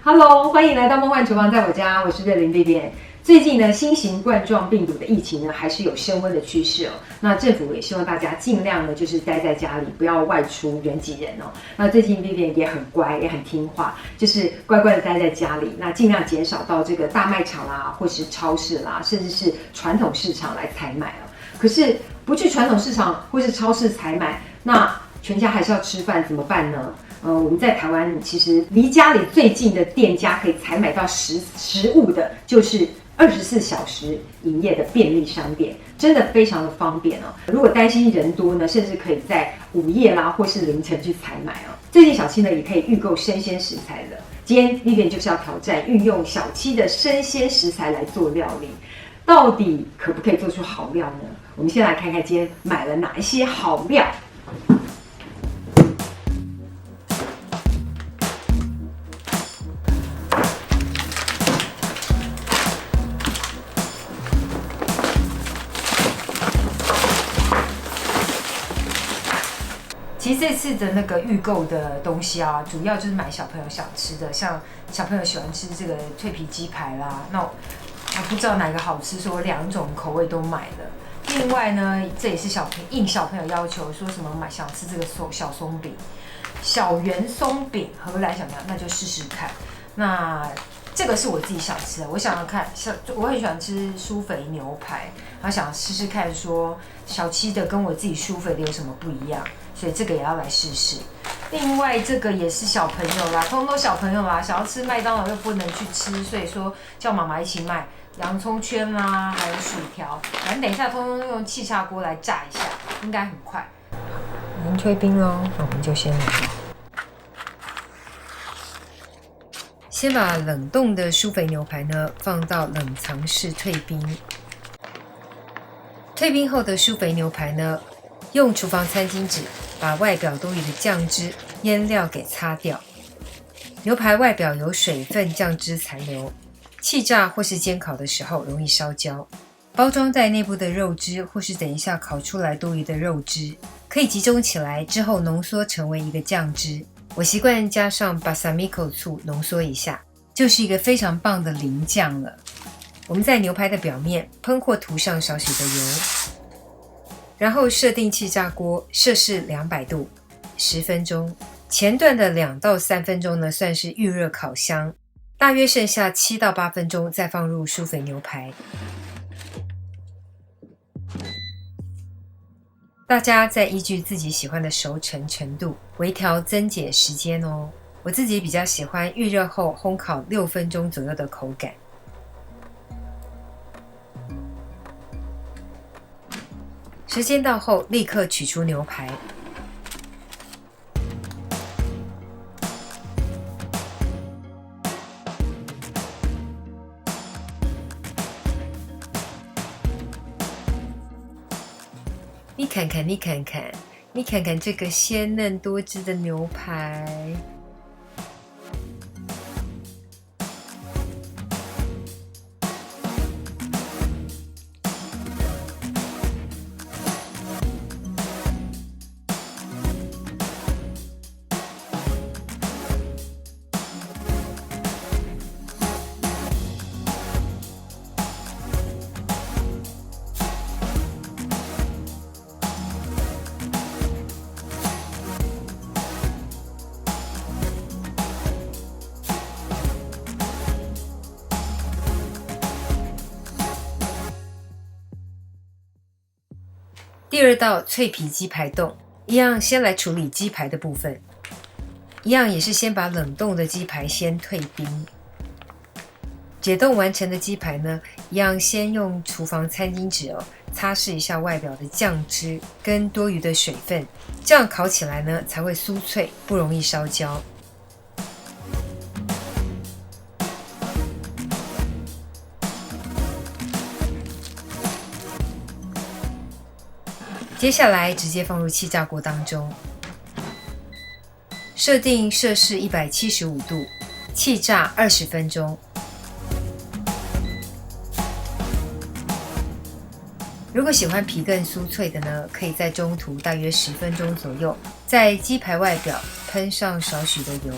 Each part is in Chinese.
Hello， 欢迎来到梦幻厨房，在我家，我是瑞琳 Vivian。最近呢，新型冠状病毒的疫情呢，还是有升温的趋势哦。那政府也希望大家尽量呢，就是待在家里，不要外出人挤人哦。那最近 Vivian 也很乖，也很听话，就是乖乖的待在家里，那尽量减少到这个大卖场啦，或是超市啦，甚至是传统市场来采买哦。可是不去传统市场或是超市采买，那全家还是要吃饭，怎么办呢？我们在台湾其实离家里最近的店家可以采买到食物的，就是24小时营业的便利商店，真的非常的方便哦。如果担心人多呢，甚至可以在午夜啦或是凌晨去采买哦。最近小七呢也可以预购生鲜食材了。今天 Vivian 就是要挑战运用小七的生鲜食材来做料理，到底可不可以做出好料呢？我们先来看看今天买了哪一些好料。其实这次的那个预购的东西啊，主要就是买小朋友想吃的，像小朋友喜欢吃这个脆皮鸡排啦，那我不知道哪个好吃，所以我2种口味都买了。另外呢，这也是小朋友要求，说什么想吃这个小松饼、小圆松饼，荷兰小苗，那就试试看。那这个是我自己想吃的，我想要看，我很喜欢吃舒肥牛排，然后想试试看说小七的跟我自己舒肥的有什么不一样，所以这个也要来试试。另外这个也是小朋友啦，通通小朋友啦，想要吃麦当劳又不能去吃，所以说叫妈妈一起买洋葱圈啦，还有薯条，反正等一下通通用气炸锅来炸一下，应该很快。已经退冰咯，那我们就先来。先把冷冻的舒肥牛排呢放到冷藏室退冰。退冰后的舒肥牛排呢，用厨房餐巾纸把外表多余的酱汁、腌料给擦掉。牛排外表有水分、酱汁残留，气炸或是煎烤的时候容易烧焦。包装袋内部的肉汁或是等一下烤出来多余的肉汁，可以集中起来之后浓缩成为一个酱汁。我习惯加上 balsamico 醋浓缩一下，就是一个非常棒的淋酱了。我们在牛排的表面喷或涂上少许的油，然后设定气炸锅，摄氏200度，10分钟。前段的2到3分钟呢，算是预热烤箱，大约剩下7到8分钟再放入舒肥牛排。大家再依据自己喜欢的熟成程度微调增减时间哦。我自己比较喜欢预热后烘烤6分钟左右的口感。时间到后立刻取出牛排。你看看这个鲜嫩多汁的牛排。第2道脆皮鸡排冻，一样先来处理鸡排的部分，一样也是先把冷冻的鸡排先退冰。解冻完成的鸡排呢，一样先用厨房餐巾纸擦拭一下外表的酱汁跟多余的水分，这样烤起来呢才会酥脆，不容易烧焦。接下来直接放入气炸锅当中，设定摄氏175度，气炸20分钟。如果喜欢皮更酥脆的呢，可以在中途大约10分钟左右，在鸡排外表喷上少许的油。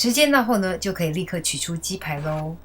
时间到后呢，就可以立刻取出鸡排咯。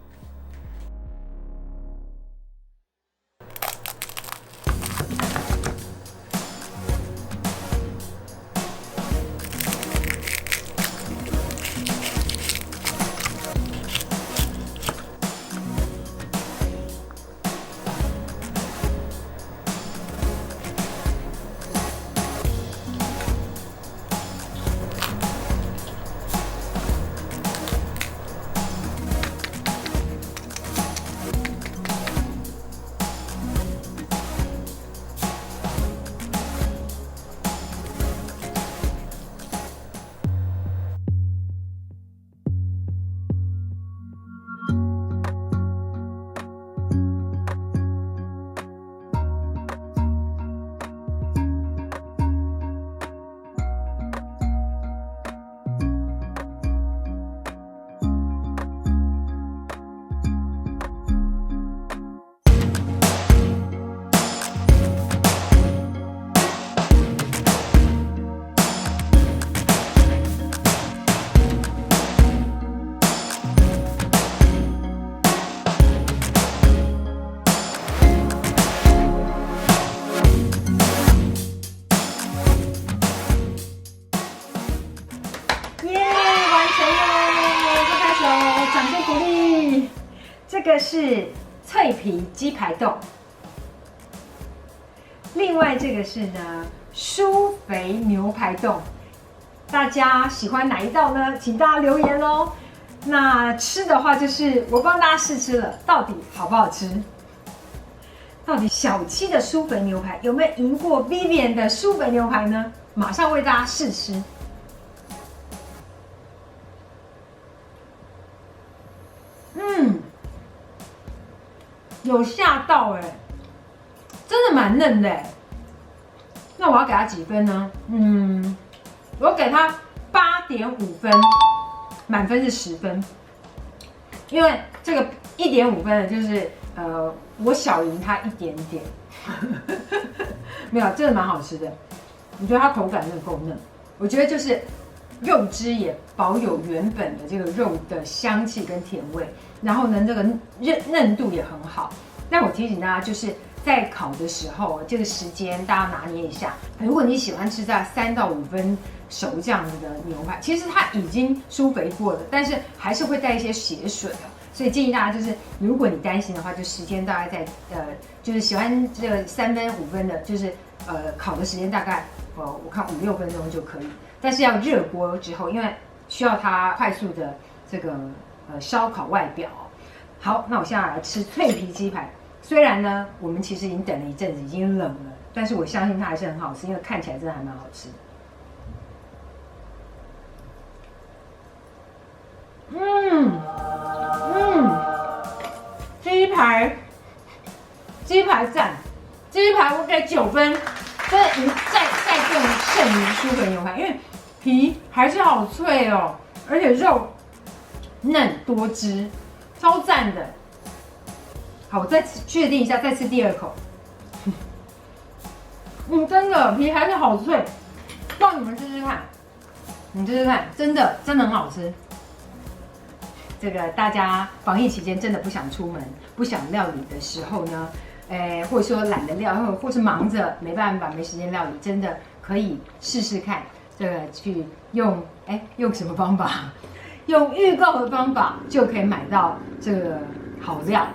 这个是脆皮鸡排冻，另外这个是呢酥肥牛排冻。大家喜欢哪一道呢？请大家留言哦。那吃的话，就是我帮大家试吃了，到底好不好吃？到底小七的酥肥牛排有没有赢过 Vivian 的酥肥牛排呢？马上为大家试吃。有吓到真的蛮嫩的那我要给它几分呢？我给它8.5分，满分是10分。因为这个1.5分的就是我小赢它一点点，没有，真的蛮好吃的。我觉得它口感真的够嫩，我觉得就是肉汁也保有原本的这个肉的香气跟甜味。然后呢，这个嫩度也很好。但我提醒大家，就是在烤的时候，这个时间大家拿捏一下。如果你喜欢吃在3到5分熟这样子的牛排，其实它已经酥肥过了，但是还是会带一些血水哦。所以建议大家就是，如果你担心的话，就时间大概在就是喜欢这个3分5分的，就是烤的时间大概我看5、6分钟就可以。但是要热锅之后，因为需要它快速的这个烧烤外表。好，那我现在来吃脆皮鸡排。虽然呢，我们其实已经等了一阵子，已经冷了，但是我相信它还是很好吃，因为看起来真的还蛮好吃的。鸡排赞，鸡排我给9分，真的再更胜于酥肥牛排，因为皮还是好脆哦，而且肉嫩多汁，超赞的。好，我再确定一下，再吃第2口。真的皮还是好脆，让你们试试看，你试试看，真的很好吃。这个大家防疫期间真的不想出门、不想料理的时候呢，或者说懒得料，或是忙着没办法、没时间料理，真的可以试试看。这个去用什么方法？用预购的方法就可以买到这个好料。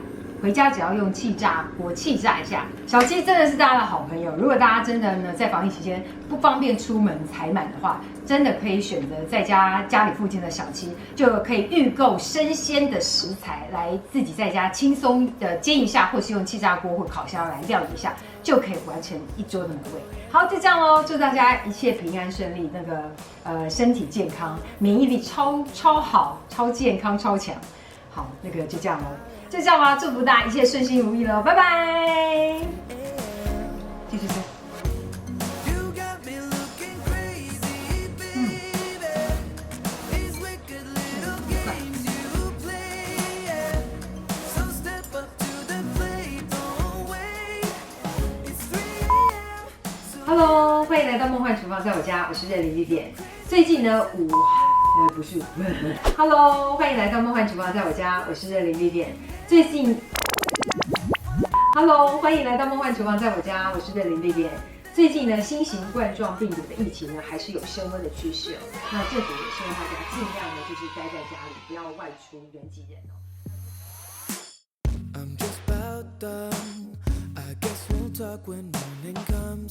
回家只要用气炸锅气炸一下。小七真的是大家的好朋友。如果大家真的呢在防疫期间不方便出门采买的话，真的可以选择在家里附近的小七，就可以预购生鲜的食材来自己在家轻松的煎一下，或是用气炸锅或烤箱来料理一下，就可以完成一桌的美味。好，就这样咯，祝大家一切平安顺利，那个身体健康，免疫力超好，超健康，超强。好，那个就这样咯。就这样吧，祝福大家一切顺心如意喽，拜拜。继续吃。Hello， 欢迎来到梦幻厨房，在我家，我是热琳Vivian。最近呢，不是，Hello， 欢迎来到梦幻厨房，在我家，我是林丽莲。最近，Hello， 欢迎来到梦幻厨房，在我家，我是林丽莲。最近呢，新型冠状病毒的疫情呢，还是有升温的趋势哦。那政府也希望大家尽量呢，就是待在家里，不要外出人挤人哦。I'm just about done. I guess we'll talk when morning comes.